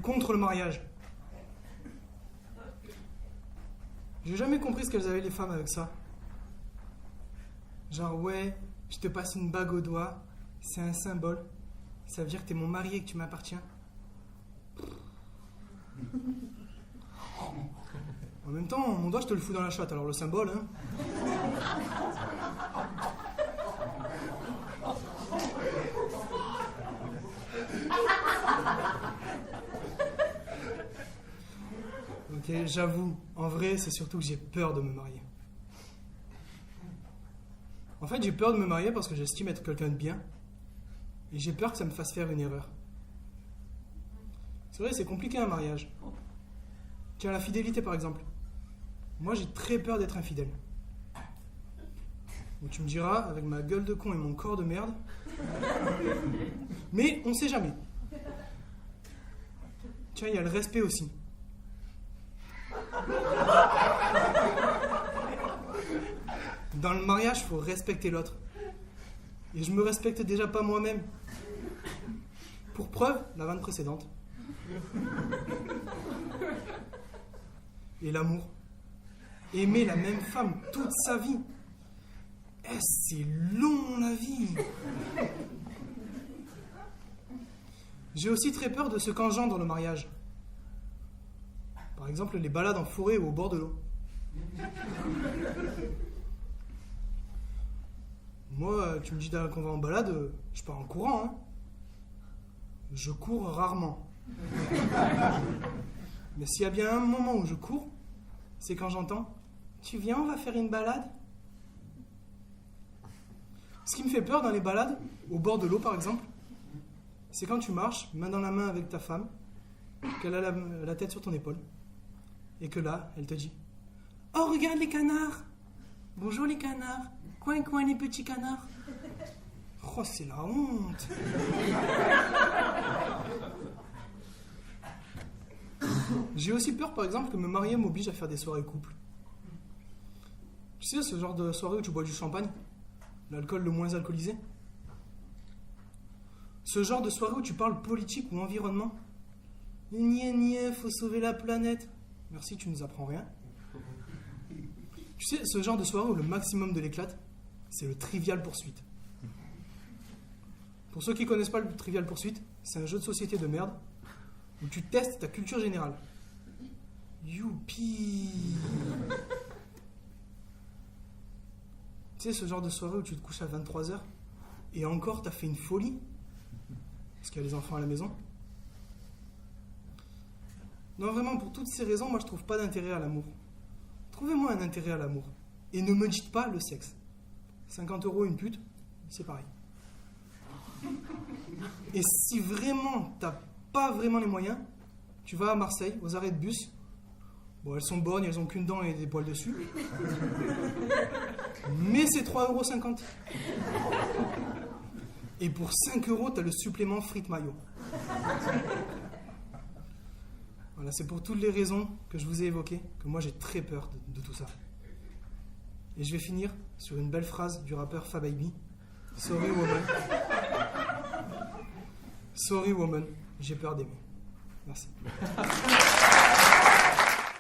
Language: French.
contre le mariage. J'ai jamais compris ce qu'elles avaient les femmes avec ça. Genre, ouais, je te passe une bague au doigt, c'est un symbole. Ça veut dire que t'es mon mari et que tu m'appartiens. En même temps, mon doigt, je te le fous dans la chatte, alors le symbole, hein. Ok, j'avoue, en vrai, c'est surtout que j'ai peur de me marier. En fait, j'ai peur de me marier parce que j'estime être quelqu'un de bien. Et j'ai peur que ça me fasse faire une erreur. C'est vrai, c'est compliqué un mariage. Tiens, la fidélité par exemple. Moi, j'ai très peur d'être infidèle. Donc tu me diras, avec ma gueule de con et mon corps de merde. Mais on sait jamais. Tiens, il y a le respect aussi. Dans le mariage, il faut respecter l'autre. Et je me respecte déjà pas moi-même. Pour preuve, la vanne précédente. Et l'amour. Aimer la même femme toute sa vie. Eh, c'est long la vie. J'ai aussi très peur de ce qu'engendre le mariage. Par exemple, les balades en forêt ou au bord de l'eau. Moi, tu me dis qu'on va en balade, je pars en courant, hein. Je cours rarement. Mais s'il y a bien un moment où je cours, c'est quand j'entends « Tu viens, on va faire une balade ?» Ce qui me fait peur dans les balades, au bord de l'eau par exemple, c'est quand tu marches, main dans la main avec ta femme, qu'elle a la tête sur ton épaule, et que là, elle te dit « Oh, regarde les canards! Bonjour les canards! Coin, coin les petits canards! » Oh, c'est la honte! J'ai aussi peur, par exemple, que me marier m'oblige à faire des soirées couple. Tu sais, ce genre de soirée où tu bois du champagne, l'alcool le moins alcoolisé. Ce genre de soirée où tu parles politique ou environnement. Niais, faut sauver la planète. Merci, tu nous apprends rien. Tu sais, ce genre de soirée où le maximum de l'éclate, c'est le Trivial Poursuite. Pour ceux qui ne connaissent pas le Trivial Poursuite, c'est un jeu de société de merde où tu testes ta culture générale. Youpi! Tu sais, ce genre de soirée où tu te couches à 23h et encore t'as fait une folie parce qu'il y a les enfants à la maison. Non, vraiment, pour toutes ces raisons, moi je trouve pas d'intérêt à l'amour. Trouvez-moi un intérêt à l'amour. Et ne me dites pas le sexe. 50 € une pute, c'est pareil. Et si vraiment t'as pas vraiment les moyens, tu vas à Marseille, aux arrêts de bus. Bon, elles sont bonnes, elles ont qu'une dent et des poils dessus. Mais c'est 3,50 €. Et pour 5 €, t'as le supplément frites maillot. Voilà, c'est pour toutes les raisons que je vous ai évoquées que moi j'ai très peur de tout ça. Et je vais finir sur une belle phrase du rappeur Fababy. Sorry woman. Sorry woman, j'ai peur d'aimer. Merci.